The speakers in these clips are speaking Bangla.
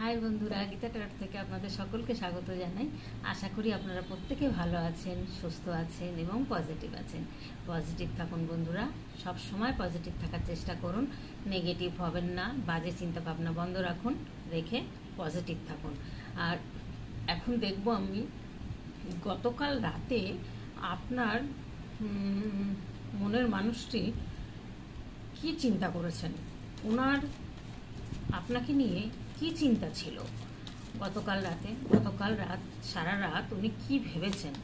হাই বন্ধুরা, গীতা টার্ট থেকে আপনাদের সকলকে স্বাগত জানাই। আশা করি আপনারা প্রত্যেকে ভালো আছেন, সুস্থ আছেন এবং পজিটিভ আছেন। পজিটিভ থাকুন বন্ধুরা, সব সময় পজিটিভ থাকার চেষ্টা করুন। নেগেটিভ হবেন না, বাজে চিন্তা ভাবনা বন্ধ রাখুন, রেখে পজিটিভ থাকুন। আর এখন দেখব আমি গতকাল রাতে আপনার মনের মানুষটি কি চিন্তা করেছেন, ওনার আপনাকে নিয়ে কি চিন্তা ছিল গতকাল রাত সারা রাত উনি কি ভেবেছেন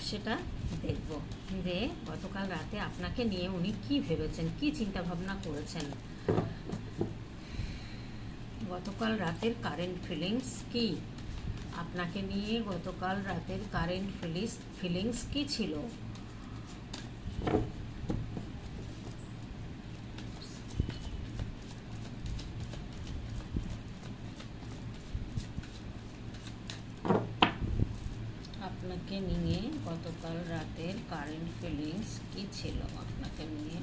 সেটা দেখব। যে গতকাল রাতে আপনাকে নিয়ে উনি কি ভেবেছেন, কি চিন্তা ভাবনা করেছেন, গতকাল রাতের কারেন্ট ফিলিংস কি, আপনাকে নিয়ে গতকাল রাতের কারেন্ট ফিলিংস কি ছিল। আপনাকে নিয়ে গতকাল রাতের কারেন্ট ফিলিংস কি ছিল, আপনাকে নিয়ে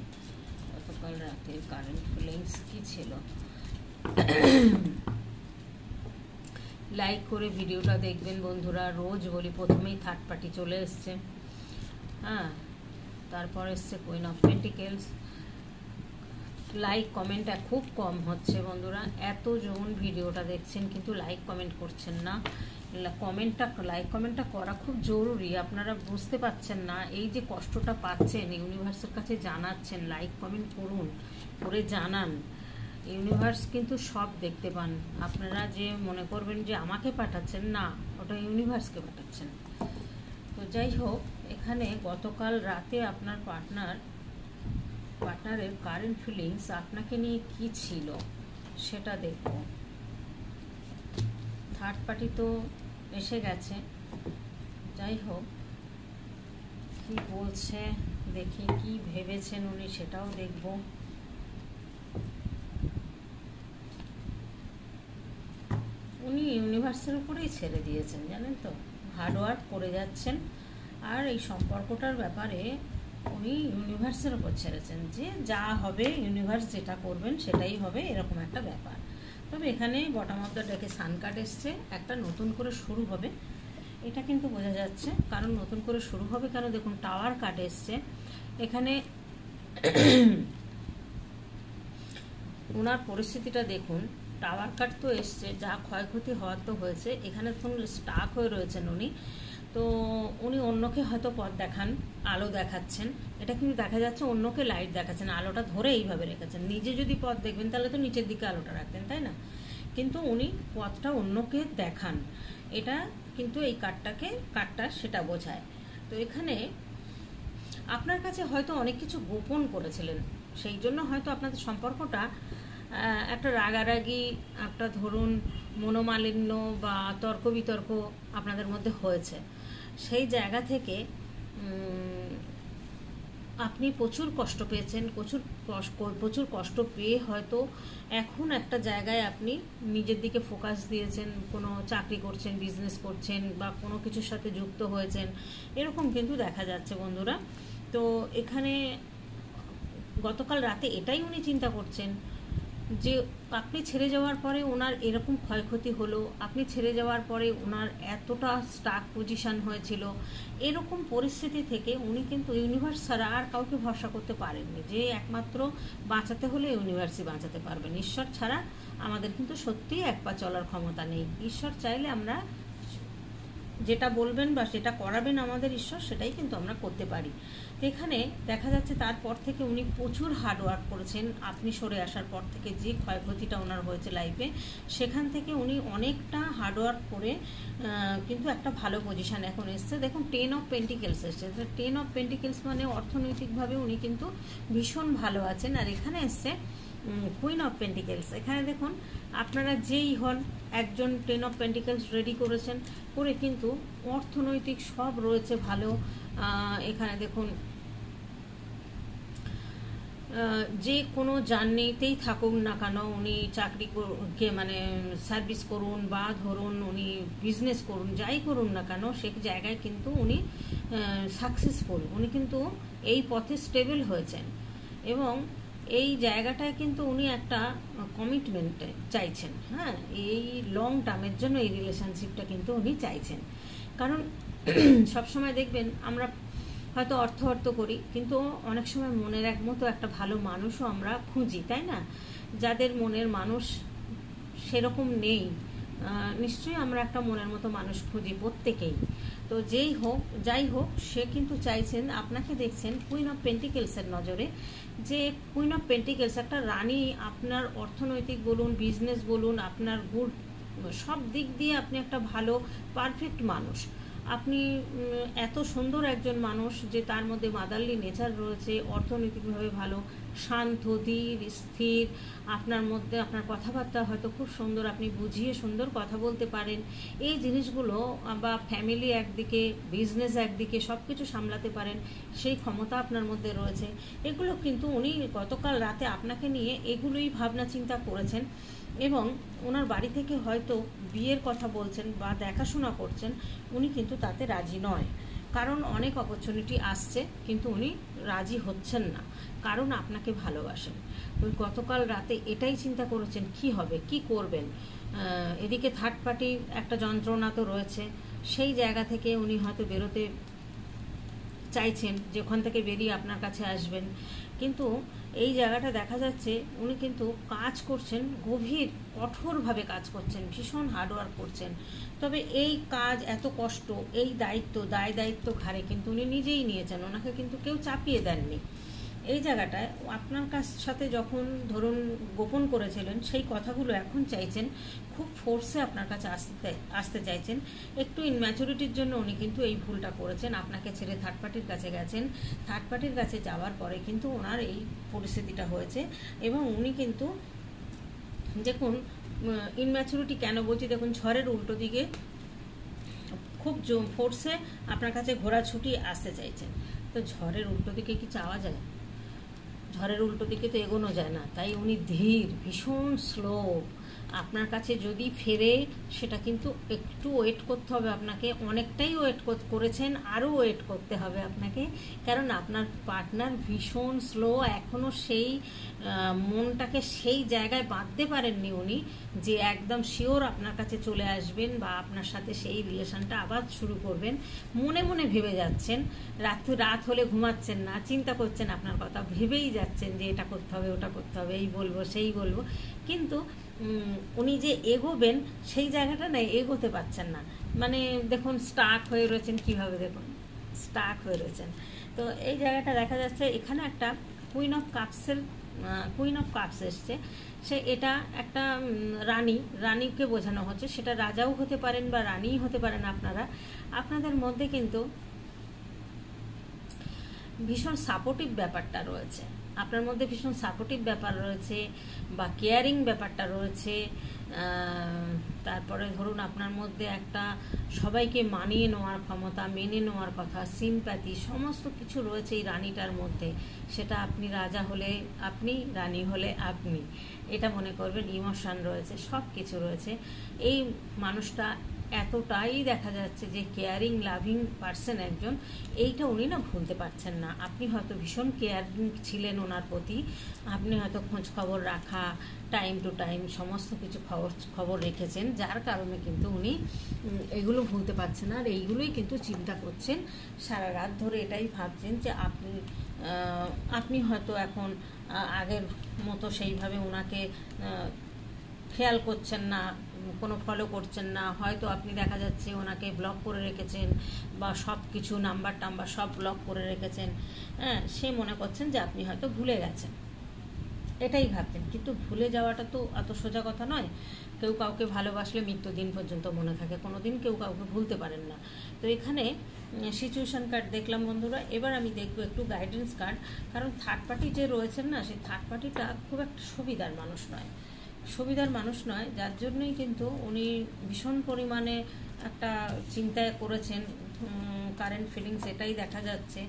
গতকাল রাতের কারেন্ট ফিলিংস কি ছিল। লাইক করে ভিডিওটা দেখবেন বন্ধুরা। রোজ বলি প্রথমেই থার্ড পার্টি চলে এসছে, হ্যাঁ, তারপর এসছে queen of pentacles. Like comment খুব কম হচ্ছে বন্ধুরা, এতজন ভিডিওটা দেখছেন কিন্তু লাইক কমেন্ট করছেন না। লাইক কমেন্টটা করা খুব জরুরি, আপনারা বুঝতে পারছেন না এই যে কষ্টটা পাচ্ছেন, ইউনিভার্সের কাছে জানাচ্ছেন। লাইক কমেন্ট করুন, করে জানান। ইউনিভার্স কিন্তু সব দেখতে পান। আপনারা যে মনে করবেন যে আমাকে পাঠাচ্ছেন, না, ওটা ইউনিভার্সকে পাঠাচ্ছেন। তো যাই হোক, এখানে গতকাল রাতে আপনার পার্টনারের কারেন্ট ফিলিংস আপনাকে নিয়ে কি ছিল সেটা দেখব। থার্ড পার্টি তো এসে গেছে, যাই হোক কি বলছে দেখি, কি ভেবেছেন উনি সেটাও দেখব। উনি ইউনিভার্সের উপরেই ছেড়ে দিয়েছেন, জানেন তো, হার্ডওয়ার্ক করে যাচ্ছেন। আর এই সম্পর্কটার ব্যাপারে উনি ইউনিভার্সের উপর ছেড়েছেন, যে যা হবে ইউনিভার্স যেটা করবেন সেটাই হবে, এরকম একটা ব্যাপার। তবে এখানে বটম অফ দ্য ডেকে সান কার্ড এসছে, একটা নতুন করে শুরু হবে, এটা কিন্তু বোঝা যাচ্ছে। কারণ নতুন করে শুরু হবে কেন, দেখুন টাওয়ার কার্ড এসছে এখানে। ওনার পরিস্থিতিটা দেখুন, টাওয়ার কার্ড তো এসছে, যা ক্ষয়ক্ষতি হওয়ার তো হয়েছে। এখানে দেখুন স্টাক হয়ে রয়েছেন উনি। তো উনি অন্যকে হয়তো পথ দেখান, আলো দেখাচ্ছেন, এটা কিন্তু দেখা যাচ্ছে অন্যকে লাইট দেখাচ্ছেন, আলোটা ধরে এইভাবে রেখেছেন। নিজে যদি পথ দেখবেন তাহলে তো নিচের দিকে আলোটা রাখতেন, তাই না? কিন্তু উনি পথটা অন্যকে দেখান, এটা কিন্তু এই কার্ডটা সেটা বোঝায়। তো এখানে আপনার কাছে হয়তো অনেক কিছু গোপন করেছিলেন, সেই জন্য হয়তো আপনাদের সম্পর্কটা একটা রাগারাগি, একটা ধরুন মনোমালিন্য বা তর্ক বিতর্ক আপনাদের মধ্যে হয়েছে। সেই জায়গা থেকে আপনি প্রচুর কষ্ট পেয়েছেন, প্রচুর কষ্ট পেয়ে হয়তো এখন একটা জায়গায় আপনি নিজের দিকে ফোকাস দিয়েছেন, কোনো চাকরি করছেন, বিজনেস করছেন বা কোনো কিছুর সাথে যুক্ত হয়েছেন, এরকম কিন্তু দেখা যাচ্ছে বন্ধুরা। তো এখানে গতকাল রাতে এটাই উনি চিন্তা করছেন যে আপনি ছেড়ে যাওয়ার পরে ওনার এরকম ক্ষয়ক্ষতি হলো, আপনি ছেড়ে যাওয়ার পরে ওনার এতটা স্টাক পজিশন হয়েছিল। এরকম পরিস্থিতি থেকে উনি কিন্তু ইউনিভার্স ছাড়া আর কাউকে ভরসা করতে পারেননি, যে একমাত্র বাঁচাতে হলে ইউনিভার্সই বাঁচাতে পারবেন। ঈশ্বর ছাড়া আমাদের কিন্তু সত্যিই এক পা চলার ক্ষমতা নেই। ঈশ্বর চাইলে আমরা যেটা বলবেন বা সেটা করাবেন আমাদের ঈশ্বর, সেটাই কিন্তু আমরা করতে পারি। তো এখানে দেখা যাচ্ছে তারপর থেকে উনি প্রচুর হার্ডওয়ার্ক করেছেন। আপনি সরে আসার পর থেকে যে ক্ষয়ক্ষতিটা ওনার হয়েছে লাইফে, সেখান থেকে উনি অনেকটা হার্ডওয়ার্ক করে কিন্তু একটা ভালো পজিশান এখন এসছে। দেখুন 10 অফ পেন্টিকেলস এসছে। 10 অফ পেন্টিকেলস মানে অর্থনৈতিকভাবে উনি কিন্তু ভীষণ ভালো আছেন। আর এখানে এসছে কুইন অফ পেন্টিকেলস। এখানে দেখুন আপনারা যেই হন, একজন 10 অফ পেন্টিকেলস রেডি করেছেন, করে কিন্তু অর্থনৈতিক সব রয়েছে ভালো। এখানে দেখুন যে কোনো জার্নিতেই থাকুন না কেন, উনি চাকরিকে মানে সার্ভিস করুন বা ধরুন উনি বিজনেস করুন, যাই করুন না কেন, সেই জায়গায় কিন্তু উনি সাকসেসফুল। উনি কিন্তু এই পথে স্টেবল হয়েছেন এবং এই জায়গাটায় কিন্তু উনি একটা কমিটমেন্ট চাইছেন। হ্যাঁ, এই লং টার্মের জন্য এই রিলেশনশিপটা কিন্তু উনি চাইছেন। কারণ সবসময় দেখবেন আমরা হয়তো অর্থ অর্থ করি, কিন্তু অনেক সময় মনের এক মতো একটা ভালো মানুষও আমরা খুঁজি, তাই না? যাদের মনের মানুষ সেরকম নেই, নিশ্চয়ই আমরা একটা মনের মতো মানুষ খুঁজি প্রত্যেকেই। তো যাই হোক সে কিন্তু চাইছেন, আপনাকে দেখছেন কুইন অফ পেন্টিকেলসের নজরে, যে কুইন অফ পেন্টিকেলস একটা রানী, আপনার অর্থনৈতিক বলুন, বিজনেস বলুন, আপনার গুড সব দিক দিয়ে আপনি একটা ভালো পারফেক্ট মানুষ। আপনি এত সুন্দর একজন মানুষ যে তার মধ্যে মাদারলি নেচার রয়েছে, অর্থনৈতিকভাবে ভালো, শান্ত, ধীর, স্থির, আপনার মধ্যে আপনার কথাবার্তা হয়তো খুব সুন্দর, আপনি বুঝিয়ে সুন্দর কথা বলতে পারেন। এই জিনিসগুলো বা ফ্যামিলি একদিকে, বিজনেস একদিকে, সব কিছু সামলাতে পারেন, সেই ক্ষমতা আপনার মধ্যে রয়েছে। এগুলো কিন্তু উনি গতকাল রাতে আপনাকে নিয়ে এগুলোই ভাবনা চিন্তা করেছেন, এবং ওনার বাড়ি থেকে হয়তো বিয়ের কথা বলছেন বা দেখাশোনা করছেন, উনি কিন্তু তাতে রাজি নয়। কারণ অনেক অপরচুনিটি আসছে, কিন্তু উনি রাজি হচ্ছেন না, কারণ আপনাকে ভালোবাসেন। ওই গতকাল রাতে এটাই চিন্তা করেছেন কি হবে, কি করবেন। এদিকে থার্ড পার্টি একটা যন্ত্রণা তো রয়েছে, সেই জায়গা থেকে উনি হয়তো বেরোতে চাইছেন, যে ওখান থেকে বেরিয়ে আপনার কাছে আসবেন। কিন্তু এই জায়গাটা দেখা যাচ্ছে উনি কিন্তু কাজ করছেন, গভীর কঠোরভাবে কাজ করছেন, ভীষণ হার্ডওয়ার্ক করছেন। তবে এই কাজ, এত কষ্ট, এই দায় দায়িত্ব ঘাড়ে কিন্তু উনি নিজেই নিয়েছেন, ওনাকে কিন্তু কেউ চাপিয়ে দেননি। এই জায়গাটায় আপনার সাথে যখন ধরুন গোপন করেছিলেন, সেই কথাগুলো এখন চাইছেন, খুব ফোর্সে আপনার কাছে আসতে চাইছেন। একটু ইনম্যাচুরিটির জন্য উনি কিন্তু এই ভুলটা করেছেন, আপনাকে ছেড়ে থার্ড পার্টির কাছে গেছেন। থার্ড পার্টির কাছে যাওয়ার পরে কিন্তু ওনার এই পরিস্থিতিটা হয়েছে। এবং উনি কিন্তু দেখুন, ইনম্যাচুরিটি কেন বলছি, দেখুন ঝড়ের উল্টো দিকে খুব ফোর্সে আপনার কাছে ঘোড়া ছুটি আসতে চাইছেন। তো ঝড়ের উল্টো দিকে কি চাওয়া যায়? ঝড়ের উল্টো দিকে তো এগোনো যায় না। তাই উনি ধীর, ভীষণ স্লো। আপনার কাছে যদি ফেরে, সেটা কিন্তু একটু ওয়েট করতে হবে আপনাকে, অনেকটাই ওয়েট করেছেন, আরও ওয়েট করতে হবে আপনাকে। কারণ আপনার পার্টনার ভীষণ স্লো, এখনও সেই মনটাকে সেই জায়গায় বাঁধতে পারেননি উনি, যে একদম শিওর আপনার কাছে চলে আসবেন বা আপনার সাথে সেই রিলেশনটা আবার শুরু করবেন। মনে মনে ভেবে যাচ্ছেন, রাত হলে ঘুমাচ্ছেন না, চিন্তা করছেন আপনার কথা, ভেবেই যাচ্ছেন যে এটা করতে হবে, ওটা করতে হবে, এই বলবো সেই বলবো, কিন্তু উনি যে এগোবেন সেই জায়গাটা না, এগোতে পারছেন না। মানে দেখুন স্টাক হয়ে রয়েছেন, কিভাবে দেখুন স্টাক হয়ে রয়েছেন। তো এই জায়গাটা দেখা যাচ্ছে এখানে একটা কুইন অফ কাপস এসছে। এটা একটা রানীকে বোঝানো হচ্ছে, সেটা রাজাও হতে পারেন বা রানীই হতে পারেন আপনাদের মধ্যে কিন্তু ভীষণ সাপোর্টিভ ব্যাপারটা রয়েছে, আপনার মধ্যে ভীষণ সাপোর্টিভ ব্যাপার রয়েছে বা কেয়ারিং ব্যাপারটা রয়েছে। তারপরে ধরুন আপনার মধ্যে একটা সবাইকে মানিয়ে নেওয়ার ক্ষমতা, মেনে নেওয়ার কথা, সিম্প্যাথি, সমস্ত কিছু রয়েছে এই রানীটার মধ্যে। সেটা আপনি রাজা হলে আপনি, রানী হলে আপনি, এটা মনে করবেন। ইমোশন রয়েছে, সব কিছু রয়েছে। এই মানুষটা এতটাই দেখা যাচ্ছে যে কেয়ারিং, লাভিং পারসন একজন, এইটা উনি না ভুলতে পারছেন না। আপনি হয়তো ভীষণ কেয়ারিং ছিলেন ওনার প্রতি, আপনি হয়তো খোঁজ খবর রাখা, টাইম টু টাইম সমস্ত কিছু খবর রেখেছেন, যার কারণে কিন্তু উনি এগুলো ভুলতে পারছেন না। আর এইগুলোই কিন্তু চিন্তা করছেন সারা রাত ধরে, এটাই ভাবছেন যে আপনি হয়তো এখন আগের মতো সেইভাবে ওনাকে খেয়াল করছেন না, কোনো ফলো করছেন না। হয়তো আপনি দেখা যাচ্ছে ওনাকে ব্লক করে রেখেছেন বা সব কিছু নাম্বার সব ব্লক করে রেখেছেন। হ্যাঁ, সে মনে করছেন যে আপনি হয়তো ভুলে গেছেন, এটাই ভাবছেন। কিন্তু ভুলে যাওয়াটা তো অত সোজা কথা নয়। কেউ কাউকে ভালোবাসলে মৃত্যুদিন পর্যন্ত মনে থাকে, কোনো দিন কেউ কাউকে ভুলতে পারেন না। তো এখানে সিচুয়েশন কার্ড দেখলাম বন্ধুরা। এবার আমি দেখবো একটু গাইডেন্স কার্ড। কারণ থার্ড পার্টি যে রয়েছেন না, সেই থার্ড পার্টিটা খুব একটা সুবিধার মানুষ নয়, যার জন্যই কিন্তু উনি ভীষণ পরিমাণে একটা চিন্তায় করেছেন। কারেন্ট ফিলিংস এটাই দেখা যাচ্ছে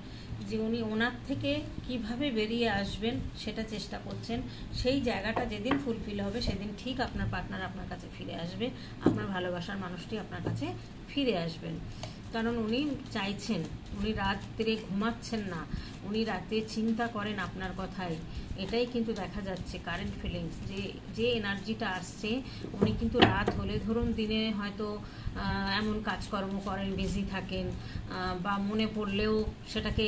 যে উনি ওনার থেকে কিভাবে বেরিয়ে আসবেন সেটা চেষ্টা করছেন। সেই জায়গাটা যেদিন ফুলফিল হবে, সেদিন ঠিক আপনার পার্টনার আপনার কাছে ফিরে আসবে, আপনার ভালোবাসার মানুষটি আপনার কাছে ফিরে আসবেন। কারণ উনি চাইছেন, উনি রাত্রে ঘুমাচ্ছেন না, উনি রাতে চিন্তা করেন আপনার কথাই, এটাই কিন্তু দেখা যাচ্ছে কারেন্ট ফিলিংস। যে এনার্জিটা আসছে, উনি কিন্তু রাত হলে, ধরুন দিনে হয়তো এমন কাজকর্ম করেন, বিজি থাকেন, বা মনে পড়লেও সেটাকে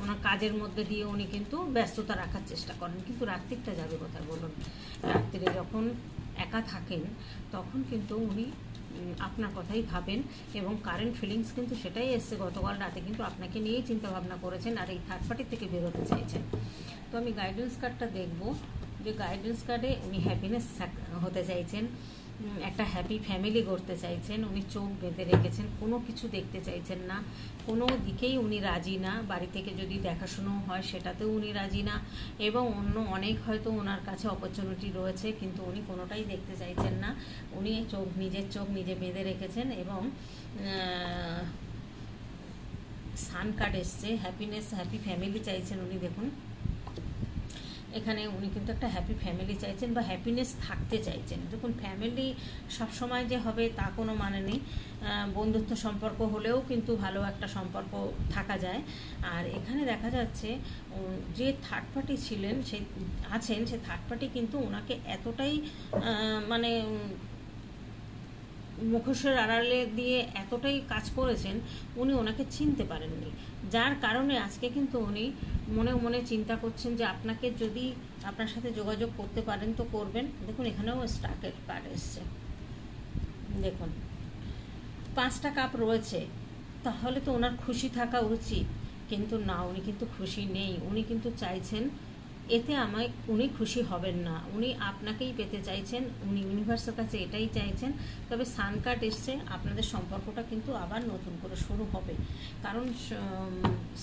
ওনার কাজের মধ্যে দিয়ে উনি কিন্তু ব্যস্ততা রাখার চেষ্টা করেন, কিন্তু রাত্রিটা যাবে কোথায় বলুন? রাত্রিরে যখন একা থাকেন তখন কিন্তু উনি আপনার কথাই ভাবেন, এবং কারেন্ট ফিলিংস কিন্তু সেটাই এসছে। গতকাল রাতে কিন্তু আপনাকে নিয়েই চিন্তা ভাবনা করেছেন, আর এই থার্ড পার্টি থেকে বেরোতে চাইছেন। তো আমি গাইডেন্স কার্ডটা দেখব, যে গাইডেন্স কার্ডে উনি হ্যাপিনেস হতে চাইছেন, একটা হ্যাপি ফ্যামিলি গড়তে চাইছেন, উনি চোখ বেঁধে রেখেছেন, কোনো কিছু দেখতে চাইছেন না, কোনো দিকেই উনি রাজি না। বাড়ি থেকে যদি দেখাশুনো হয় সেটাতেও উনি রাজি না, এবং অন্য অনেক হয়তো ওনার কাছে অপরচুনিটি রয়েছে, কিন্তু উনি কোনোটাই দেখতে চাইছেন না। উনি নিজের চোখ নিজে বেঁধে রেখেছেন, এবং সান কার্ড এসছে, হ্যাপিনেস, হ্যাপি ফ্যামিলি চাইছেন উনি। দেখুন এখানে উনি কিন্তু একটা হ্যাপি ফ্যামিলি চাইছেন, বা হ্যাপিনেস থাকতে চাইছেন। দেখুন ফ্যামিলি সবসময় যে হবে তা কোনো মানে নেই, বন্ধুত্ব সম্পর্ক হলেও কিন্তু ভালো একটা সম্পর্ক থাকা যায়। আর এখানে দেখা যাচ্ছে যে থার্ড পার্টি ছিলেন, সে থার্ড পার্টি কিন্তু ওনাকে এতটাই মানে মুখোশের আড়ালে দিয়ে এতটাই কাজ করেছেন, উনি ওনাকে চিনতে পারেননি, যার কারণে আজকে কিন্তু উনি মনে মনে চিন্তা করছেন যে আপনাকে যদি আপনার সাথে যোগাযোগ করতে পারেন তো করবেন। দেখুন এখানেও স্টাকের কার্ড এসছে, দেখুন 5টা কাপ রয়েছে, তাহলে তো ওনার খুশি থাকা উচিত, কিন্তু না, উনি কিন্তু খুশি নেই। উনি কিন্তু চাইছেন, এতে উনি খুশি হবেন না, উনি আপনাকেই পেতে চাইছেন, উনি ইউনিভার্সের কাছে এটাই চাইছেন। তবে সান কার্ড এসছে, আপনাদের সম্পর্কটা কিন্তু আবার নতুন করে শুরু হবে, কারণ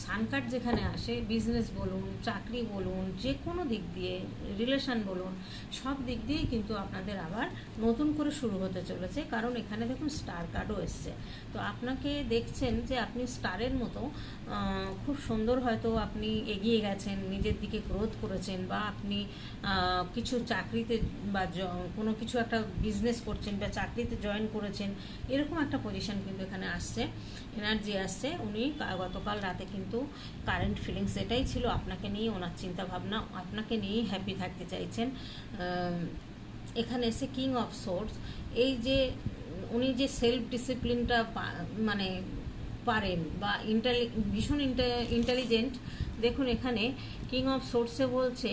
সান কার্ড যেখানে আসে, বিজনেস বলুন, চাকরি বলুন, যে কোনো দিক দিয়ে, রিলেশন বলুন, সব দিক দিয়েই কিন্তু আপনাদের আবার নতুন করে শুরু হতে চলেছে। কারণ এখানে দেখুন স্টার কার্ডও এসছে, তো আপনাকে দেখছেন যে আপনি স্টারের মতো খুব সুন্দর, হয়তো আপনি এগিয়ে গেছেন, নিজের দিকে গ্রোথ করেছেন, বা আপনি কিছু চাকরিতে বা কোনো কিছু একটা বিজনেস করছেন, বা চাকরিতে জয়েন করেছেন, এরকম একটা পজিশন কিন্তু এখানে আসছে, এনার্জি আসছে। উনি গতকাল রাতে কিন্তু কারেন্ট ফিলিংস এটাই ছিল, আপনাকে নিয়ে ওনার চিন্তা ভাবনা, আপনাকে নিয়েই হ্যাপি থাকতে চাইছেন। এখানে এসে কিং অফ সোর্স, এই যে উনি যে সেলফ ডিসিপ্লিনটা মানে পারেন, বা ভীষণ ইন্টেলিজেন্ট। দেখুন এখানে কিং অফ সোর্সে বলছে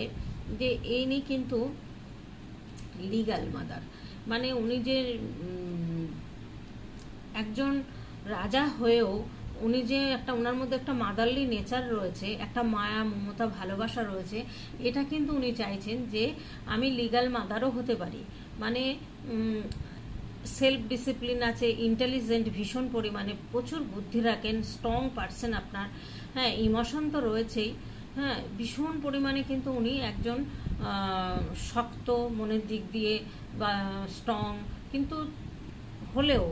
যে ইনি কিন্তু লিগ্যাল মাদার, মানে উনি যে একজন রাজা হয়েও উনি যে ওনার মধ্যে একটা মাদারলি নেচার রয়েছে, একটা মায়া, মমতা, ভালোবাসা রয়েছে, এটা কিন্তু উনি চাইছেন যে আমি লিগ্যাল মাদারও হতে পারি। মানে সেলফ ডিসিপ্লিন আছে, ইন্টেলিজেন্ট ভীষণ পরিমাণে, প্রচুর বুদ্ধি রাখেন, স্ট্রং পারসন আপনার, হ্যাঁ ইমোশন তো রয়েছেই, হ্যাঁ ভীষণ পরিমাণে কিন্তু উনি একজন শক্ত মনের দিক দিয়ে বা স্ট্রং, কিন্তু হলেও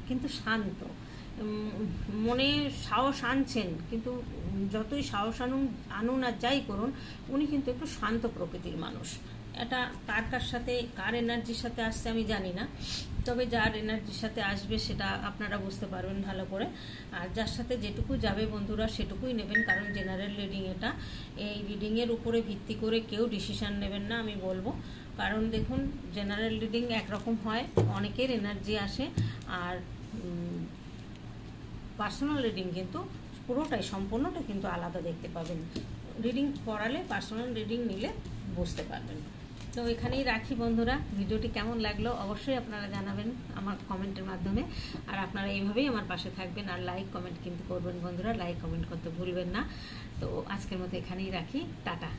কিন্তু শান্ত, মনে সাহস আনছেন, কিন্তু যতই সাহস আনুন আর যাই করুন, উনি কিন্তু একটু শান্ত প্রকৃতির মানুষ। এটা কার সাথে, কার এনার্জির সাথে আসছে আমি জানি না, তবে যার এনার্জির সাথে আসবে সেটা আপনারা বুঝতে পারবেন ভালো করে। আর যার সাথে যেটুকু যাবে বন্ধুরা সেটুকুই নেবেন, কারণ জেনারেল রিডিং এটা, এই রিডিংয়ের উপরে ভিত্তি করে কেউ ডিসিশান নেবেন না আমি বলবো। কারণ দেখুন জেনারেল রিডিং একরকম হয়, অনেকের এনার্জি আসে, আর পার্সোনাল রিডিং কিন্তু পুরোটাই, সম্পূর্ণটা কিন্তু আলাদা দেখতে পাবেন। রিডিং করালে, পার্সোনাল রিডিং নিলে বুঝতে পারবেন। তো এখানেই রাখি বন্ধুরা, ভিডিওটি কেমন লাগলো অবশ্যই আপনারা জানাবেন আমার কমেন্টের মাধ্যমে, আর আপনারা এইভাবেই আমার পাশে থাকবেন, আর লাইক কমেন্ট কিন্তু করবেন বন্ধুরা, লাইক কমেন্ট করতে ভুলবেন না। তো আজকের মতো এখানেই রাখি, টাটা।